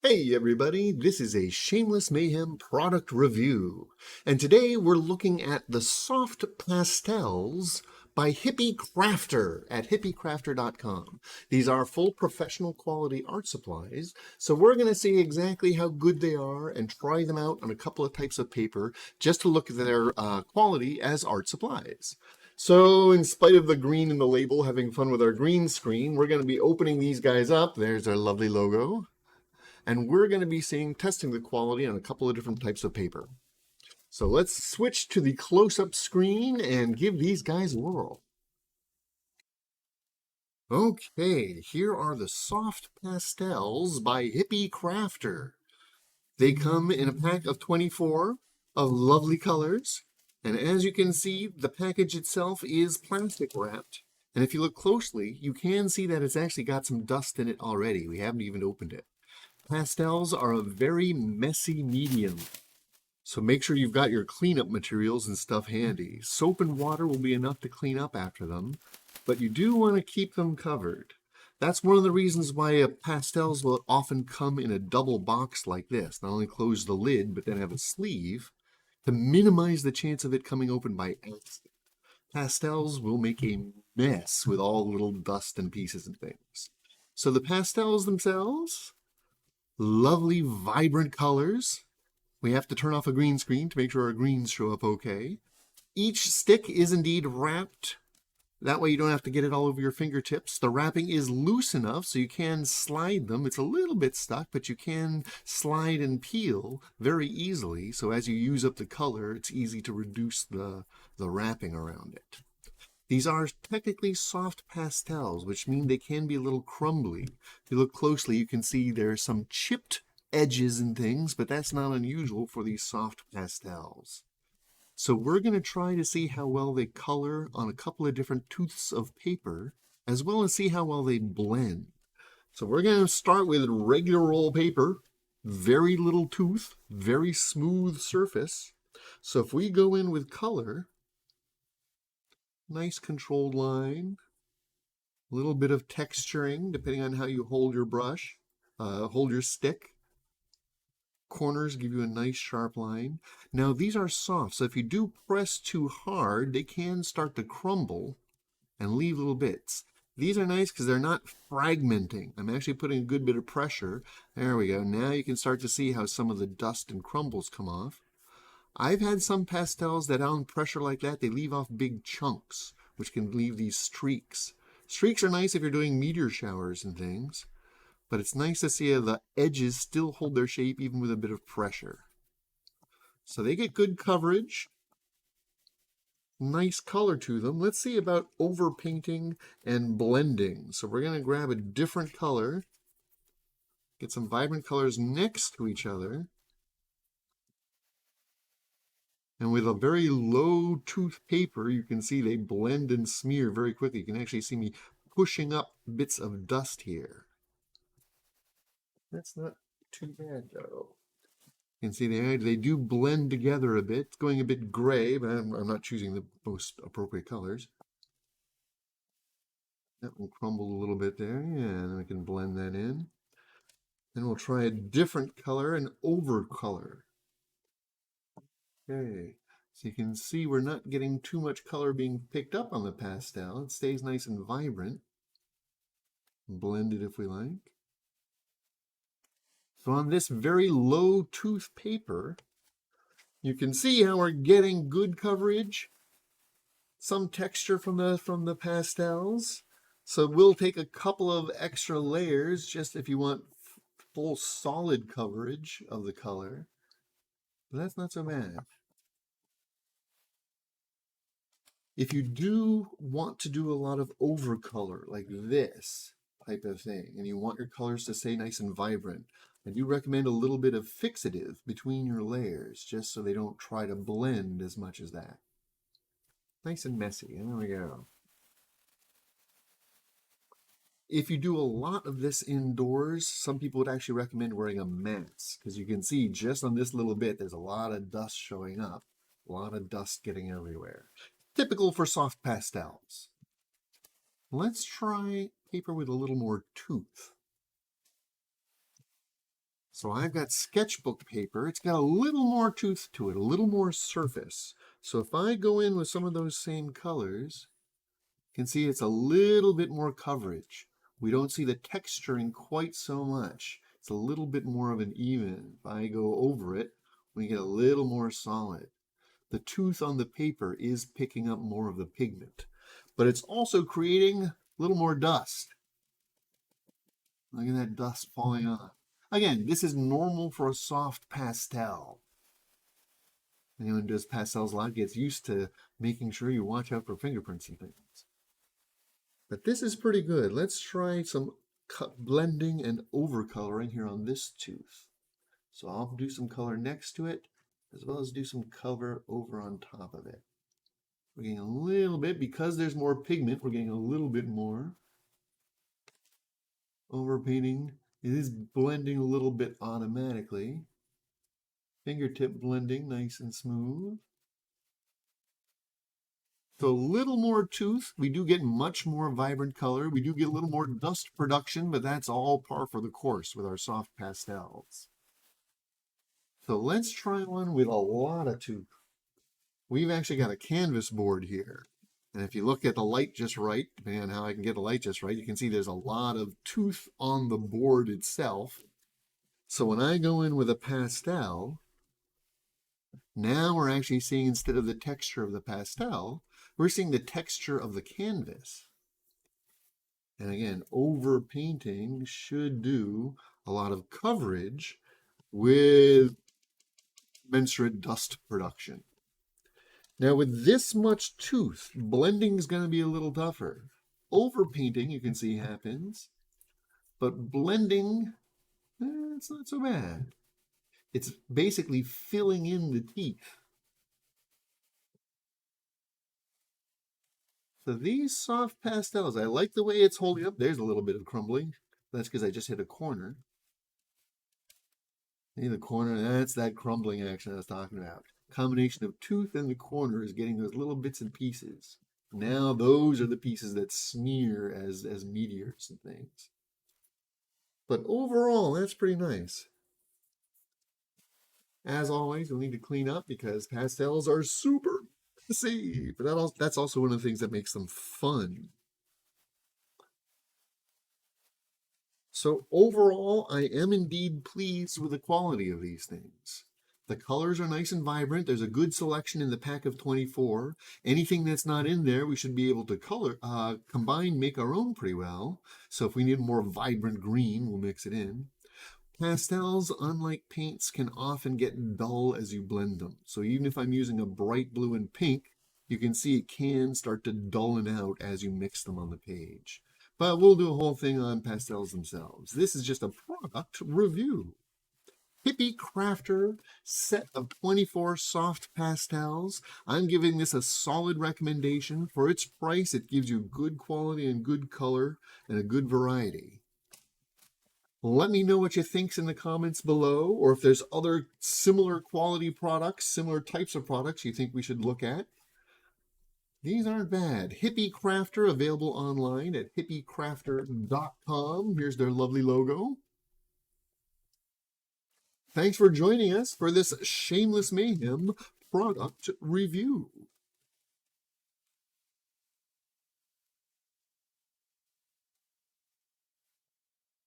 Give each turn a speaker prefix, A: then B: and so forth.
A: Hey everybody, this is a Shameless Mayhem product review, and today we're looking at the Soft Pastels by Hippie Crafter at hippiecrafter.com. These are full professional quality art supplies, so we're going to see exactly how good they are and try them out on a couple of types of paper just to look at their quality as art supplies. So in spite of the green in the label, having fun with our green screen, we're going to be opening these guys up. There's our lovely logo. And we're going to be testing the quality on a couple of different types of paper. So let's switch to the close-up screen and give these guys a whirl. Okay, here are the Soft Pastels by Hippie Crafter. They come in a pack of 24 of lovely colors. And as you can see, the package itself is plastic wrapped. And if you look closely, you can see that it's actually got some dust in it already. We haven't even opened it. Pastels are a very messy medium, so make sure you've got your cleanup materials and stuff handy. Soap and water will be enough to clean up after them, but you do want to keep them covered. That's one of the reasons why pastels will often come in a double box like this. Not only close the lid, but then have a sleeve to minimize the chance of it coming open by accident. Pastels will make a mess with all little dust and pieces and things. So the pastels themselves, lovely, vibrant colors. We have to turn off a green screen to make sure our greens show up okay. Each stick is indeed wrapped. That way you don't have to get it all over your fingertips. The wrapping is loose enough so you can slide them. It's a little bit stuck, but you can slide and peel very easily. So as you use up the color, it's easy to reduce the wrapping around it. These are technically soft pastels, which mean they can be a little crumbly. If you look closely, you can see there's some chipped edges and things, but that's not unusual for these soft pastels. So we're going to try to see how well they color on a couple of different tooths of paper, as well as see how well they blend. So we're going to start with regular roll paper, very little tooth, very smooth surface. So if we go in with color, nice controlled line, a little bit of texturing depending on how you hold your brush, hold your stick. Corners give you a nice sharp line. Now these are soft, so if you do press too hard, they can start to crumble and leave little bits. These are nice because they're not fragmenting. I'm actually putting a good bit of pressure. There we go. Now you can start to see how some of the dust and crumbles come off. I've had some pastels that on pressure like that, they leave off big chunks, which can leave these streaks. Streaks are nice if you're doing meteor showers and things, but it's nice to see how the edges still hold their shape even with a bit of pressure. So they get good coverage, nice color to them. Let's see about overpainting and blending. So we're going to grab a different color, get some vibrant colors next to each other. And with a very low tooth paper, you can see they blend and smear very quickly. You can actually see me pushing up bits of dust here. That's not too bad, though. You can see they do blend together a bit. It's going a bit gray, but I'm not choosing the most appropriate colors. That will crumble a little bit there. Yeah, and then we can blend that in. Then we'll try a different color, an over color. Okay, so you can see we're not getting too much color being picked up on the pastel. It stays nice and vibrant. Blend it if we like. So on this very low tooth paper, you can see how we're getting good coverage, some texture from the pastels. So we'll take a couple of extra layers just if you want full solid coverage of the color. But that's not so bad. If you do want to do a lot of overcolor like this type of thing, and you want your colors to stay nice and vibrant, I do recommend a little bit of fixative between your layers, just so they don't try to blend as much as that. Nice and messy, and there we go. If you do a lot of this indoors, some people would actually recommend wearing a mask, because you can see just on this little bit, there's a lot of dust showing up, a lot of dust getting everywhere. Typical for soft pastels. Let's try paper with a little more tooth. So I've got sketchbook paper. It's got a little more tooth to it, a little more surface. So if I go in with some of those same colors, you can see it's a little bit more coverage. We don't see the texturing quite so much. It's a little bit more of an even. If I go over it, we get a little more solid. The tooth on the paper is picking up more of the pigment, but it's also creating a little more dust. Look at that dust falling off. Again, this is normal for a soft pastel. Anyone who does pastels a lot gets used to making sure you watch out for fingerprints and things. But this is pretty good. Let's try some blending and overcoloring here on this tooth. So I'll do some color next to it, as well as do some color over on top of it. We're getting a little bit, because there's more pigment, we're getting a little bit more. Overpainting, it is blending a little bit automatically. Fingertip blending, nice and smooth. So a little more tooth, we do get much more vibrant color. We do get a little more dust production, but that's all par for the course with our soft pastels. So let's try one with a lot of tooth. We've actually got a canvas board here. And if you look at the light just right, depending on how I can get the light just right, you can see there's a lot of tooth on the board itself. So when I go in with a pastel, now we're actually seeing, instead of the texture of the pastel, we're seeing the texture of the canvas. And again, over painting should do a lot of coverage with commensurate dust production. Now with this much tooth, blending is going to be a little tougher. Over painting, you can see, happens, but blending, it's not so bad. It's basically filling in the teeth. So these soft pastels, I like the way it's holding up. There's a little bit of crumbling. That's because I just hit a corner. See the corner, that's that crumbling action I was talking about. Combination of tooth and the corner is getting those little bits and pieces. Now those are the pieces that smear as meteors and things. But overall, that's pretty nice. As always, you'll need to clean up because pastels are super messy. But that's also one of the things that makes them fun. So overall, I am indeed pleased with the quality of these things. The colors are nice and vibrant. There's a good selection in the pack of 24. Anything that's not in there, we should be able to combine, make our own pretty well. So if we need a more vibrant green, we'll mix it in. Pastels, unlike paints, can often get dull as you blend them. So even if I'm using a bright blue and pink, you can see it can start to dullen out as you mix them on the page. But we'll do a whole thing on pastels themselves. This is just a product review. Hippie Crafter set of 24 soft pastels. I'm giving this a solid recommendation. For its price, it gives you good quality and good color and a good variety. Let me know what you think in the comments below, or if there's other similar quality products, similar types of products you think we should look at. These aren't bad. Hippie Crafter, available online at hippiecrafter.com. Here's their lovely logo. Thanks for joining us for this Shameless Mayhem product review.